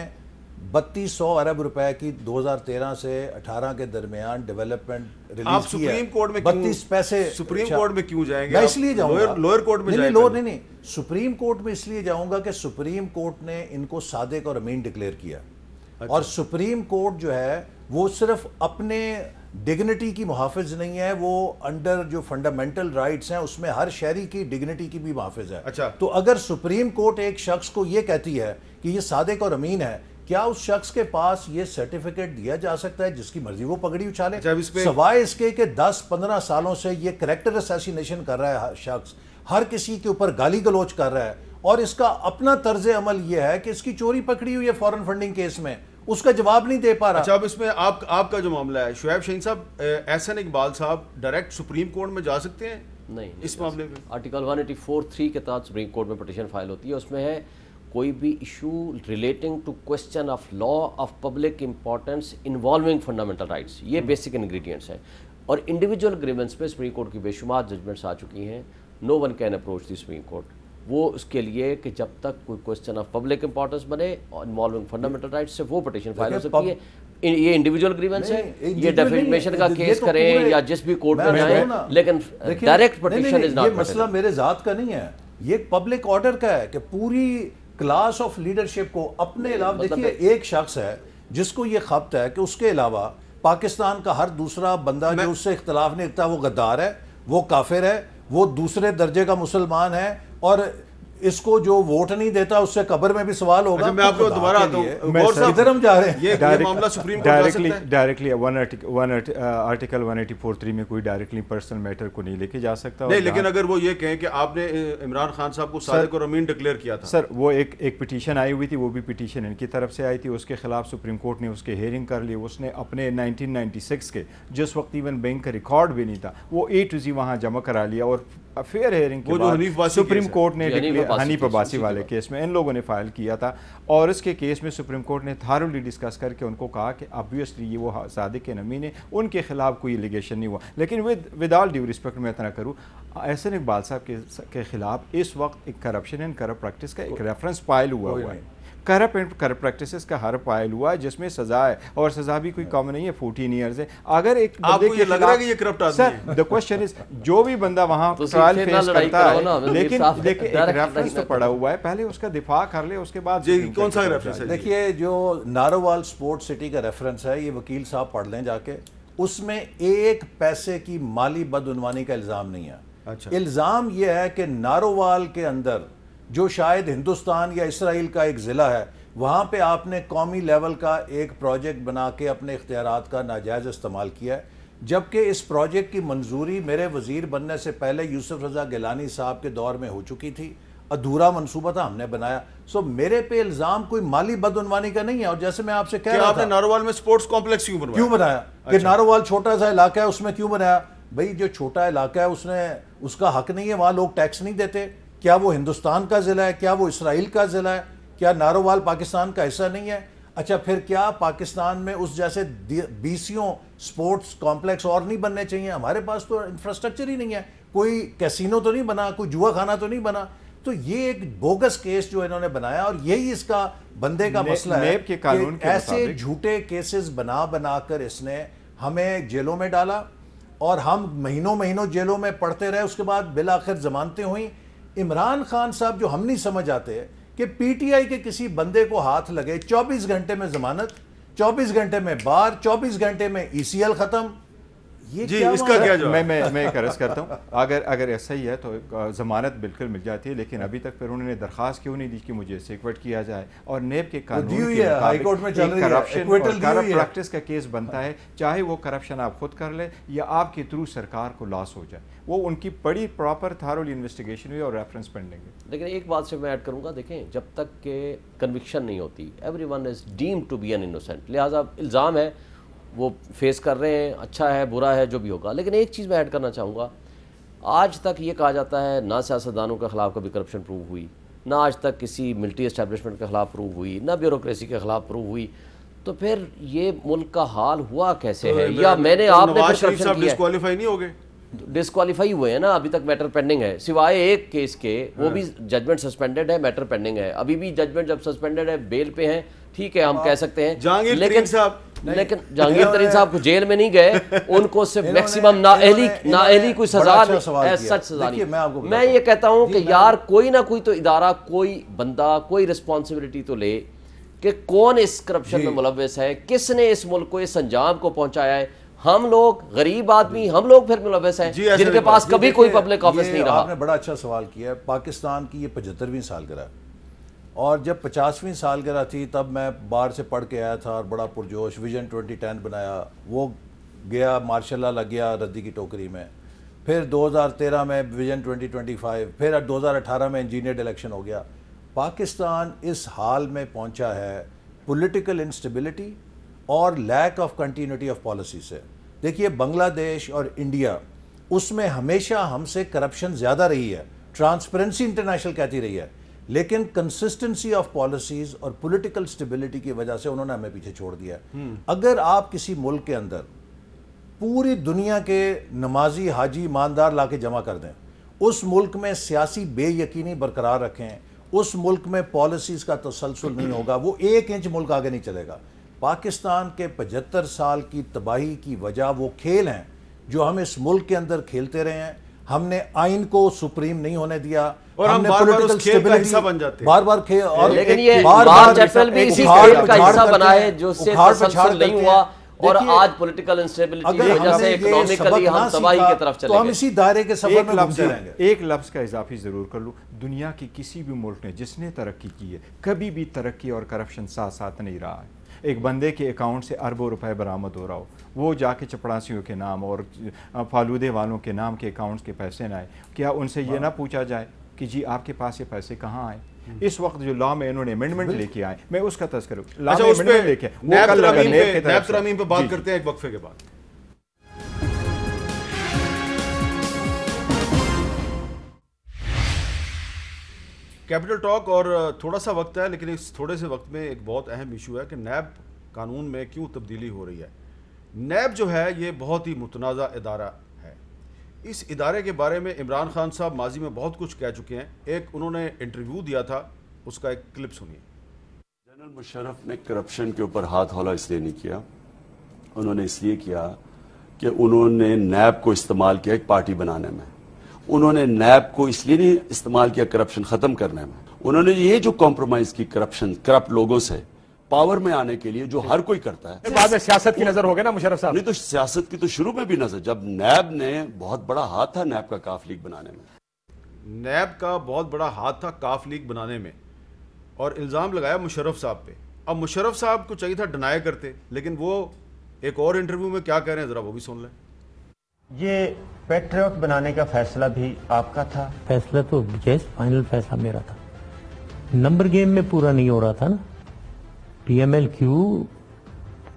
3200 ارب روپے کی 2013 سے 18 کے درمیان ڈیولپمنٹ ریلیز کی ہے. آپ سپریم کورٹ میں 32 پیسے سپریم کورٹ میں کیوں جائیں گے؟ میں اس لیے جاؤں گا لوئر کورٹ میں نہیں سپریم کورٹ میں اس لیے جاؤں گا کہ سپریم کورٹ نے ان کو صادق اور امین ڈکلیئر کیا. اور سپریم کورٹ جو ہے وہ صرف اپنے ڈگنیٹی کی محافظ نہیں ہے، وہ انڈر جو فنڈامنٹل رائٹس ہیں اس میں ہر شہری کی ڈگنیٹی کی بھی محافظ ہے. تو اگر سپریم کورٹ ایک شخص کو یہ کہتی ہے کہ یہ صادق اور امین ہے، کیا اس شخص کے پاس یہ سرٹیفکیٹ دیا جا سکتا ہے؟ جس کی مرضی وہ پگڑی اچھالے، سوائے اس کے کہ 10-15 سالوں سے یہ کریکٹر اسیسینیشن کر رہا ہے. ہر شخص ہر کسی کے اوپر گالی گلوچ کر رہا ہے، اور اس کا اپنا طرز عمل یہ ہے کہ اس کی چوری پکڑی ہوئی ہے فارن فنڈنگ کیس میں، اس کا جواب نہیں دے پا رہا. اچھا، اب اس میں آپ کا جو معاملہ ہے شعیب شاہین صاحب، احسن اقبال صاحب ڈائریکٹ سپریم کورٹ میں جا سکتے ہیں؟ نہیں، اس معاملے میں آرٹیکل 184(3) کے تحت سپریم کورٹ میں پٹیشن فائل ہوتی ہے. اس میں ہے کوئی بھی issue relating to question of law of public importance involving fundamental rights, یہ بیسک انگریڈینٹس ہیں. اور انڈیویجول گریونس پہ سپریم کورٹ کی بے شمار ججمنٹس آ چکی ہیں. No one can approach the supreme court. وہ اس کے لیے کہ جب تک کوئی کوسچن آف پبلک امپورٹنس بنے اور انوالونگ فنڈامنٹل رائٹس سے وہ پٹیشن فائل ہو سکتی ہے. یہ انڈیویجول گریونس ہے، یہ ڈیفیمیشن کا کیس کریں یا جس بھی کورٹ میں جائیں، لیکن ڈائریکٹ پٹیشن از ناٹ. یہ مسئلہ میرے ذات کا نہیں ہے، یہ پبلک آرڈر کا ہے کہ پوری کلاس آف لیڈرشپ کو اپنے علاوہ، دیکھیے ایک شخص ہے جس کو یہ خبت ہے کہ اس کے علاوہ پاکستان کا ہر دوسرا بندہ جو اس سے اختلاف نہیں رکھتا وہ غدار ہے، وہ کافر ہے، وہ دوسرے درجے کا مسلمان ہے، اور اس کو جو ووٹ نہیں دیتا اس سے قبر میں بھی سوال ہوگا. میں آپ کو دوبارہ آتا ہوں، ادھر ہم جا رہے ہیں. یہ معاملہ سپریم کورٹ جا سکتا ہے ڈائریکٹلی آرٹیکل 184(3) میں کوئی ڈائریکٹلی پرسنل میٹر کو نہیں لے کے جا سکتا. نہیں، لیکن اگر وہ یہ کہیں کہ آپ نے عمران خان صاحب کو صادق اور امین ڈکلیئر کیا تھا. سر وہ ایک پٹیشن آئی ہوئی تھی، وہ بھی پٹیشن ان کی طرف سے آئی تھی، اس کے خلاف سپریم کورٹ نے اس کے ہیئرنگ کر لی. اس نے اپنے 1996 کے جس وقت ایون بینک کا ریکارڈ بھی نہیں تھا وہ A to Z وہاں جمع کرا لیا، اور فیئر ہیئرنگ کے بعد سپریم کورٹ نے حنیف عباسی والے کیس میں ان لوگوں نے فائل کیا تھا، اور اس کے کیس میں سپریم کورٹ نے تھارولی ڈسکس کر کے ان کو کہا کہ آبویسلی یہ وہ صادق امین ہے، ان کے خلاف کوئی الیگیشن نہیں ہوا. لیکن ود آل ڈیو رسپیکٹ میں اتنا کروں، احسن اقبال صاحب کے خلاف اس وقت ایک کرپشن اینڈ کرپٹ پریکٹس کا ایک ریفرنس فائل ہوا ہے. کرپٹ اینڈ کرپٹ پریکٹسز کا ہر فائل ہوا ہے جس میں سزا ہے، اور سزا بھی کوئی کم نہیں ہے، 14 ایئرز ہے. اگر ایک بندے کے لگ رہا ہے کہ یہ کرپٹ آدمی ہے، the question is جو بھی بندہ وہاں ٹرائل فیس کرتا ہے، لیکن ایک ریفرنس تو پڑا ہوا ہے، پہلے اس کا دفاع کر لے، اس کے بعد کون سا ریفرنس ہے؟ دیکھیے جو نارووال سپورٹ سٹی کا ریفرنس ہے، یہ وکیل صاحب پڑھ لیں جا کے، اس میں 1 پیسے کی مالی بدعنوانی کا الزام نہیں ہے. الزام یہ ہے کہ نارووال کے اندر جو شاید ہندوستان یا اسرائیل کا ایک ضلع ہے، وہاں پہ آپ نے قومی لیول کا ایک پروجیکٹ بنا کے اپنے اختیارات کا ناجائز استعمال کیا ہے، جبکہ اس پروجیکٹ کی منظوری میرے وزیر بننے سے پہلے یوسف رضا گیلانی صاحب کے دور میں ہو چکی تھی. ادھورا منصوبہ تھا، ہم نے بنایا. سو میرے پہ الزام کوئی مالی بدعنوانی کا نہیں ہے. اور جیسے میں آپ سے کہہ رہا تھا، آپ نے نارووال میں سپورٹس کمپلیکس کیوں بنایا کہ نارووال چھوٹا سا علاقہ ہے، اس میں کیوں بنایا؟ بھئی جو چھوٹا علاقہ ہے اس کا حق نہیں ہے وہاں لوگ ٹیکس نہیں دیتے؟ کیا وہ ہندوستان کا ضلع ہے؟ کیا وہ اسرائیل کا ضلع ہے؟ کیا نارووال پاکستان کا حصہ نہیں ہے؟ اچھا پھر کیا پاکستان میں اس جیسے 20 سپورٹس کمپلیکس اور نہیں بننے چاہیے؟ ہمارے پاس تو انفراسٹرکچر ہی نہیں ہے، کوئی کیسینو تو نہیں بنا، کوئی جوا خانہ تو نہیں بنا. تو یہ ایک بوگس کیس جو انہوں نے بنایا، اور یہی اس کا بندے کا مسئلہ ہے کہ ایسے جھوٹے کیسز بنا کر اس نے ہمیں جیلوں میں ڈالا اور ہم مہینوں جیلوں میں پڑھتے رہے. اس کے بعد بالآخر ضمانتیں ہوئیں. عمران خان صاحب جو ہم نہیں سمجھ آتے کہ پی ٹی آئی کے کسی بندے کو ہاتھ لگے 24 گھنٹے میں ضمانت، 24 گھنٹے میں بار، 24 گھنٹے میں ای سی ایل ختم. جی اس کا کیا جواب؟ میں ایک عرض کرتا ہوں، اگر ایسا ہی ہے تو ضمانت بالکل مل جاتی ہے، لیکن ابھی تک پھر انہوں نے درخواست کیوں نہیں دی کہ مجھے سیکویٹ کیا جائے؟ اور نیب کے قانون کے مطابق کرپشن اور کرپٹ پریکٹس کا کیس بنتا ہے، چاہے وہ کرپشن آپ خود کر لیں یا آپ کے تھرو سرکار کو لاس ہو جائے. وہ ان کی بڑی پراپر تھارولی انویسٹیگیشن ہوئی اور ریفرنس پینڈنگ ہے. لیکن ایک بات سے میں ایڈ کروں گا، دیکھیں جب تک کہ کنوکشن نہیں ہوتی everyone is deemed to be an innocent, لہٰذا الزام ہے وہ فیس کر رہے ہیں، اچھا ہے برا ہے جو بھی ہوگا. لیکن ایک چیز میں ایڈ کرنا چاہوں گا، آج تک یہ کہا جاتا ہے نہ سیاستدانوں کے خلاف کبھی کرپشن پروو ہوئی، نہ آج تک کسی ملٹری اسٹیبلشمنٹ کے خلاف پروو ہوئی، نہ بیوروکریسی کے خلاف پروو ہوئی. تو پھر یہ ملک کا حال ہوا کیسے ہے؟ یا میں نے آپ نے کرپشن کیا ڈسکوالیفائی نہیں ہو گئے؟ ڈسکوالیفائی ہوئے ہیں نا، ابھی تک میٹر پینڈنگ ہے سوائے ایک کیس کے، وہ بھی ججمنٹ سسپینڈڈ ہے، میٹر پینڈنگ ہے. ابھی بھی ججمنٹ جب سسپینڈڈ ہے بیل پہ ہیں، ٹھیک ہے ہم کہہ سکتے ہیں، لیکن جہانگیر ترین صاحب کو جیل میں نہیں گئے، ان کو صرف میکسیمم نااہلی کوئی سزا سچ سزا نہیں. میں یہ کہتا ہوں کہ یار کوئی نہ کوئی تو ادارہ، کوئی بندہ، کوئی رسپانسبلٹی تو لے کہ کون اس کرپشن میں ملوث ہے، کس نے اس ملک کو اس انجام کو پہنچایا ہے. ہم لوگ غریب آدمی، ہم لوگ پھر ملوث ہیں جن کے پاس کبھی کوئی پبلک آفس نہیں رہا. آپ نے بڑا اچھا سوال کیا ہے. پاکستان کی یہ 75ویں سالگرہ ہے، اور جب 50ویں سالگرہ تھی تب میں باہر سے پڑھ کے آیا تھا اور بڑا پرجوش ویژن 2010 بنایا. وہ گیا ماشاء اللہ لگ گیا ردی کی ٹوکری میں. پھر 2013 میں ویژن 2025، پھر 2018 میں انجینئرڈ الیکشن ہو گیا. پاکستان اس حال میں پہنچا ہے پولیٹیکل انسٹیبلٹی اور lack of continuity of policy سے. دیکھیے بنگلہ دیش اور انڈیا، اس میں ہمیشہ ہم سے کرپشن زیادہ رہی ہے، ٹرانسپیرنسی انٹرنیشنل کہتی رہی ہے، لیکن کنسسٹنسی آف پالیسیز اور پولیٹیکل سٹیبلٹی کی وجہ سے انہوں نے ہمیں پیچھے چھوڑ دیا ہے. اگر آپ کسی ملک کے اندر پوری دنیا کے نمازی حاجی ایماندار لا کے جمع کر دیں، اس ملک میں سیاسی بے یقینی برقرار رکھیں، اس ملک میں پالیسیز کا تسلسل نہیں ہوگا، وہ 1 انچ ملک آگے نہیں چلے گا. پاکستان کے 75 سال کی تباہی کی وجہ وہ کھیل ہیں جو ہم اس ملک کے اندر کھیلتے رہے ہیں. ہم نے آئین کو سپریم نہیں ہونے دیا، اور ہم بار بار اس کھیل کا حصہ بن جاتے ہیں، بار کھیل. اور لیکن یہ بار چیپل بھی اسی کھیل کا حصہ بنا ہے جو سے تسلسل نہیں ہوا، اور آج پولیٹیکل انسٹیبلٹی کی وجہ سے اکنامکلی ہم تباہی کی طرف چلے گئے. تو ہم اسی دائرے کے سفر میں گھومتے رہیں گے. ایک لفظ کا اضافی ضرور کر لوں، دنیا کی کسی بھی ملک نے جس نے ترقی کی ہے کبھی بھی ترقی اور کرپشن ساتھ ساتھ نہیں رہا ہے. ایک بندے کے اکاؤنٹ سے اربوں روپے برآمد ہو رہا ہو، وہ جا کے چپڑاسیوں کے نام اور فالودے والوں کے نام کے اکاؤنٹس کے پیسے نہ آئے، کیا ان سے یہ نہ پوچھا جائے کہ جی آپ کے پاس یہ پیسے کہاں آئے؟ اس وقت جو لا میں انہوں نے امینڈمنٹ لے کے آئے، میں اس کا تذکرہ لا میں امینڈمنٹ لے کے نیب ترامیم پہ بات کرتے ہیں ایک وقفے کے بعد. کیپٹل ٹاک اور تھوڑا سا وقت ہے، لیکن اس تھوڑے سے وقت میں ایک بہت اہم ایشو ہے کہ نیب قانون میں کیوں تبدیلی ہو رہی ہے. نیب جو ہے یہ بہت ہی متنازع ادارہ ہے. اس ادارے کے بارے میں عمران خان صاحب ماضی میں بہت کچھ کہہ چکے ہیں. ایک انہوں نے انٹرویو دیا تھا، اس کا ایک کلپ سنیے. جنرل مشرف نے کرپشن کے اوپر ہاتھ ہولا اس لیے نہیں کیا، انہوں نے اس لیے کیا کہ انہوں نے نیب کو استعمال کیا ایک پارٹی بنانے میں. انہوں نے نیب کو اس لیے نہیں استعمال کیا کرپشن ختم کرنے میں. انہوں نے یہ جو کمپرومائز کی کرپشن کرپٹ لوگوں سے پاور میں آنے کے لیے جو ہر کوئی کرتا ہے. بعد میں سیاست کی نظر ہو گیا نا مشرف صاحب؟ نہیں تو سیاست کی تو شروع میں بھی نظر، جب نیب نے بہت بڑا ہاتھ تھا نیب کا کاف لیگ بنانے میں. نیب کا بہت بڑا ہاتھ تھا کاف لیگ بنانے میں، اور الزام لگایا مشرف صاحب پہ. اب مشرف صاحب کو چاہیے تھا ڈینائی کرتے، لیکن وہ ایک اور انٹرویو میں کیا کہہ رہے ہیں ذرا وہ بھی سن لیں. یہ پیٹریوٹ بنانے کا فیصلہ بھی آپ کا تھا؟ فیصلہ تو یس، فائنل فیصلہ میرا تھا. نمبر گیم میں پورا نہیں ہو رہا تھا نا. P M L Q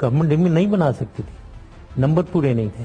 government میں نہیں بنا سکتی تھی، نمبر پورے نہیں تھے.